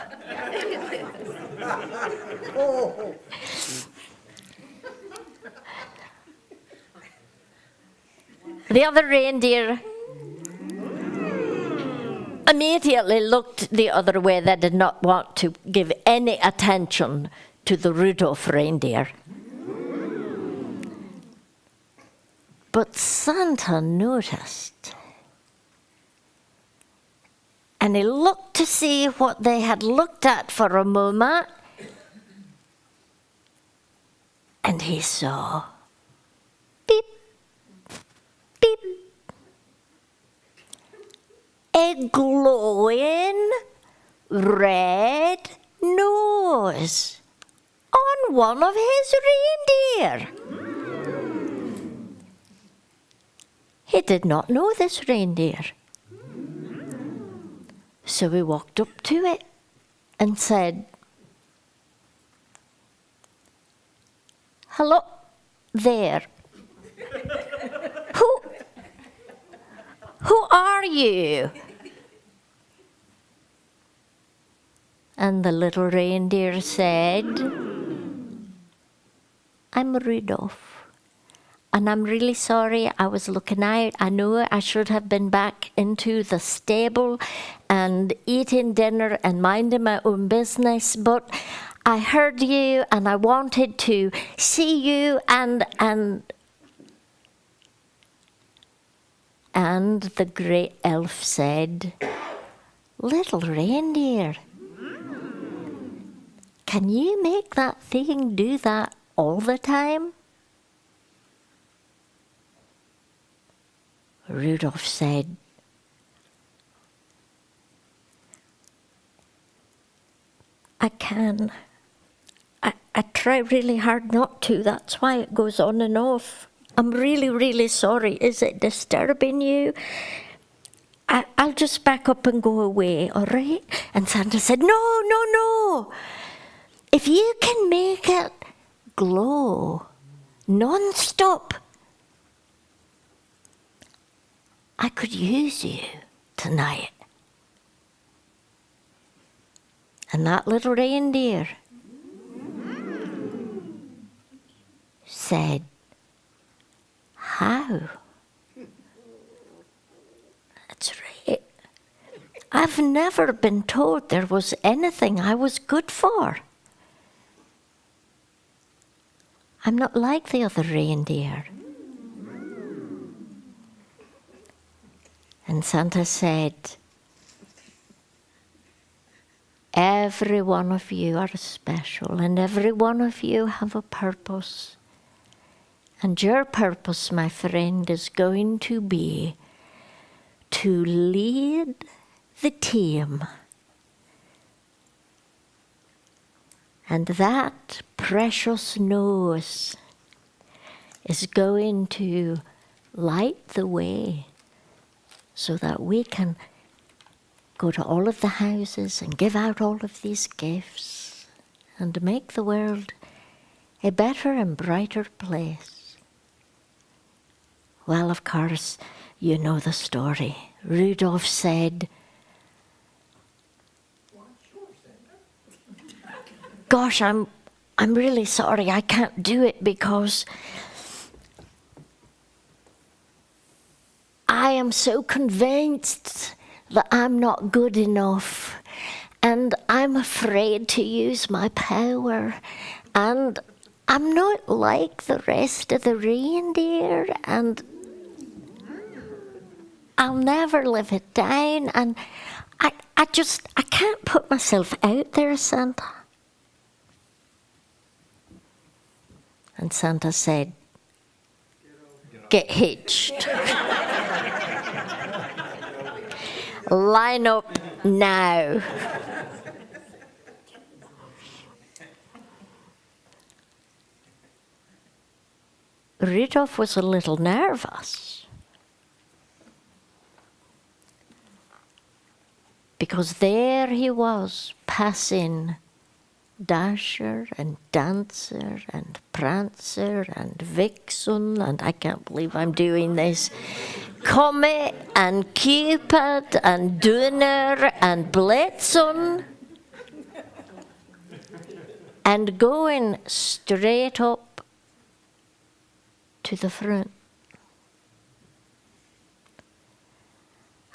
The other reindeer immediately looked the other way. They did not want to give any attention to the Rudolph reindeer. But Santa noticed. And he looked to see what they had looked at for a moment. And he saw beep, beep, a glowing red nose on one of his reindeer. He did not know this reindeer. So he walked up to it and said, "Hello there. Who are you?" And the little reindeer said, "I'm Rudolph. And I'm really sorry I was looking out. I know I should have been back into the stable and eating dinner and minding my own business, but I heard you and I wanted to see you and the great elf said, "Little reindeer, can you make that thing do that all the time?" Rudolph said, "I can. I try really hard not to. That's why it goes on and off. I'm really, really sorry. Is it disturbing you? I'll just back up and go away, all right?" And Santa said, "No, no, no. If you can make it glow non-stop, I could use you tonight." And that little reindeer said, "How?" That's right. I've never been told there was anything I was good for. I'm not like the other reindeer. And Santa said, "Every one of you are special, and every one of you have a purpose. And your purpose, my friend, is going to be to lead the team. And that precious nose is going to light the way so that we can go to all of the houses and give out all of these gifts and make the world a better and brighter place." Well, of course, you know the story. Rudolph said, "Gosh, I'm really sorry. I can't do it because I am so convinced that I'm not good enough, and I'm afraid to use my power, and I'm not like the rest of the reindeer, and I'll never live it down, and I can't put myself out there, Santa. And Santa said, get hitched. Line up now. Rudolph was a little nervous because there he was passing Dasher and Dancer and Prancer and Vixen, and I can't believe I'm doing this, Comet and Cupid and Donner and Blitzen, and going straight up to the front.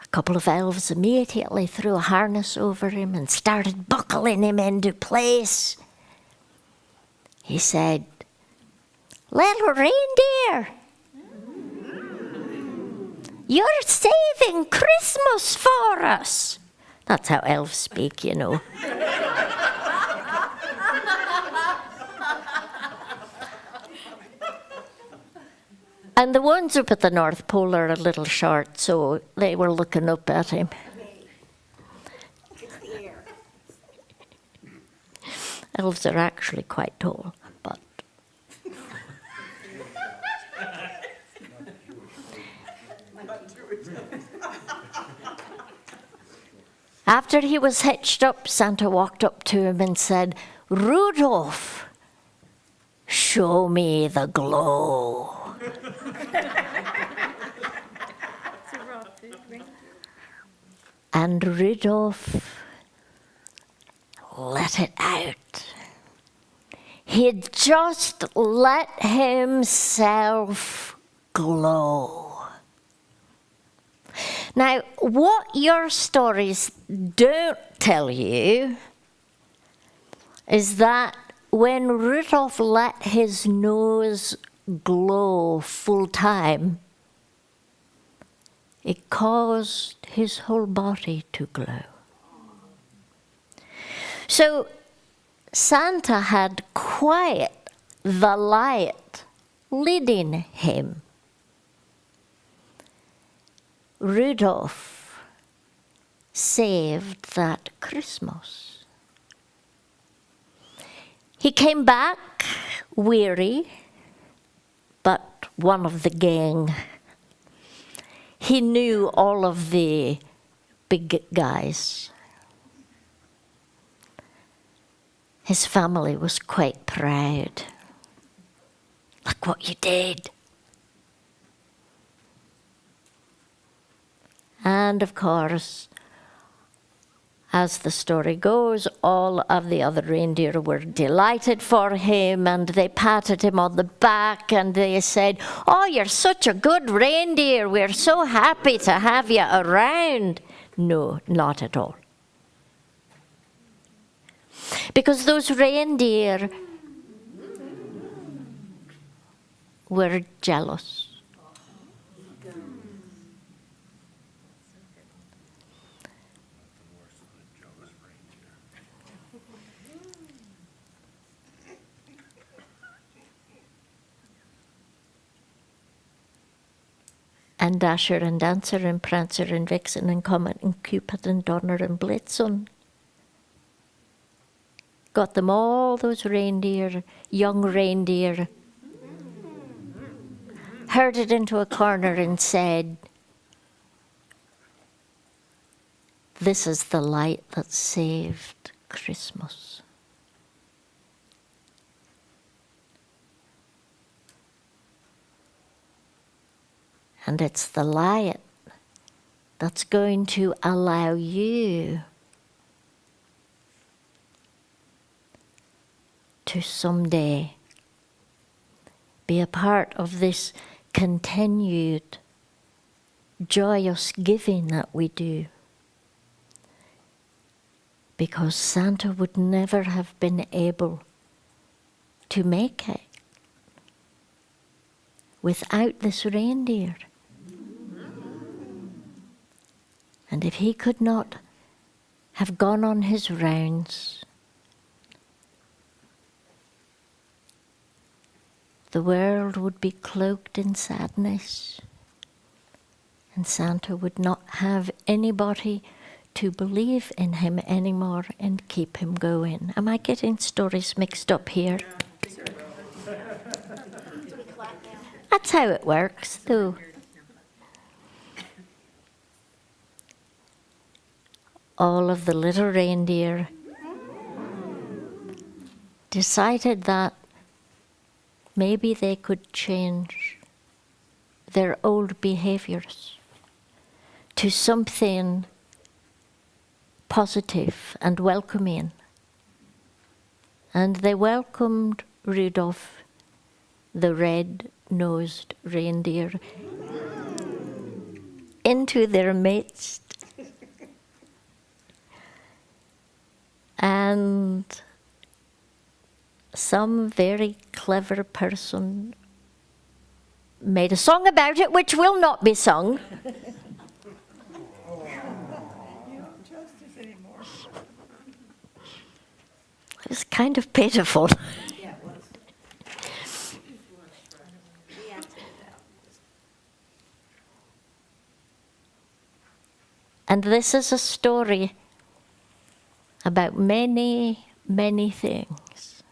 A couple of elves immediately threw a harness over him and started buckling him into place. He said, "Little reindeer, you're saving Christmas for us." That's how elves speak, you know. And the ones up at the North Pole are a little short, so they were looking up at him. Elves are actually quite tall, but... After he was hitched up, Santa walked up to him and said, "Rudolph, show me the glow." And Rudolph let it out. He'd just let himself glow. Now, what your stories don't tell you is that when Rudolph let his nose glow full time, it caused his whole body to glow. So Santa had quite the light leading him. Rudolph saved that Christmas. He came back weary, but one of the gang. He knew all of the big guys. His family was quite proud. Look what you did. And of course, as the story goes, all of the other reindeer were delighted for him, and they patted him on the back and they said, "Oh, you're such a good reindeer. We're so happy to have you around." No, not at all. Because those reindeer were jealous. And Dasher and Dancer and Prancer and Vixen and Comet and Cupid and Donner and Blitzen. Got them all, those reindeer, young reindeer, herded into a corner and said, "This is the light that saved Christmas." And it's the light that's going to allow you to someday be a part of this continued joyous giving that we do. Because Santa would never have been able to make it without this reindeer. And if he could not have gone on his rounds, the world would be cloaked in sadness, and Santa would not have anybody to believe in him anymore and keep him going. Am I getting stories mixed up here? That's how it works, though. All of the little reindeer decided that maybe they could change their old behaviors to something positive and welcoming. And they welcomed Rudolph the Red-Nosed Reindeer into their midst. And some very clever person made a song about it, which will not be sung. It was kind of pitiful. Yeah, it was. And this is a story about many, many things.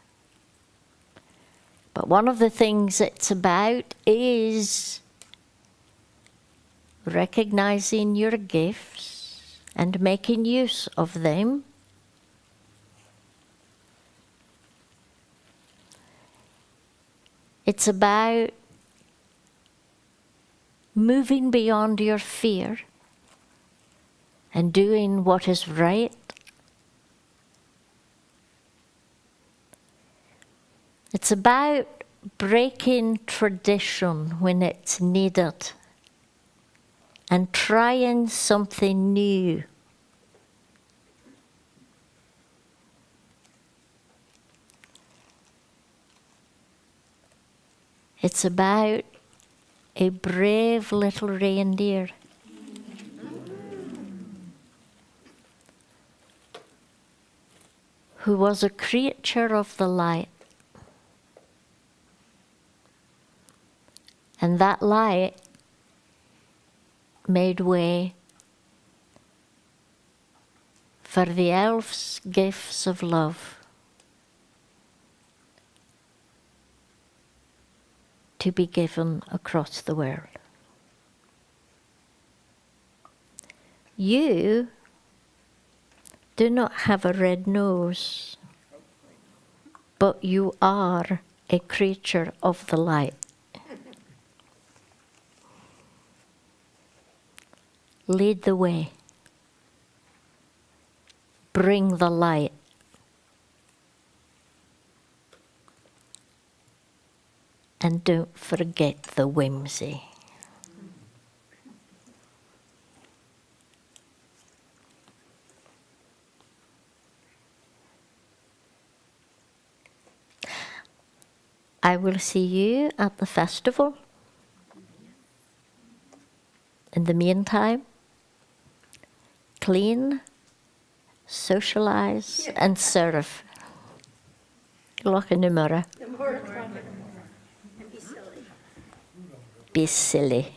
But one of the things it's about is recognizing your gifts and making use of them. It's about moving beyond your fear and doing what is right. It's about breaking tradition when it's needed and trying something new. It's about a brave little reindeer who was a creature of the light. And that light made way for the elves' gifts of love to be given across the world. You do not have a red nose, but you are a creature of the light. Lead the way. Bring the light. And don't forget the whimsy. I will see you at the festival. In the meantime, clean, socialize, and serve. Glocka numera. Be silly.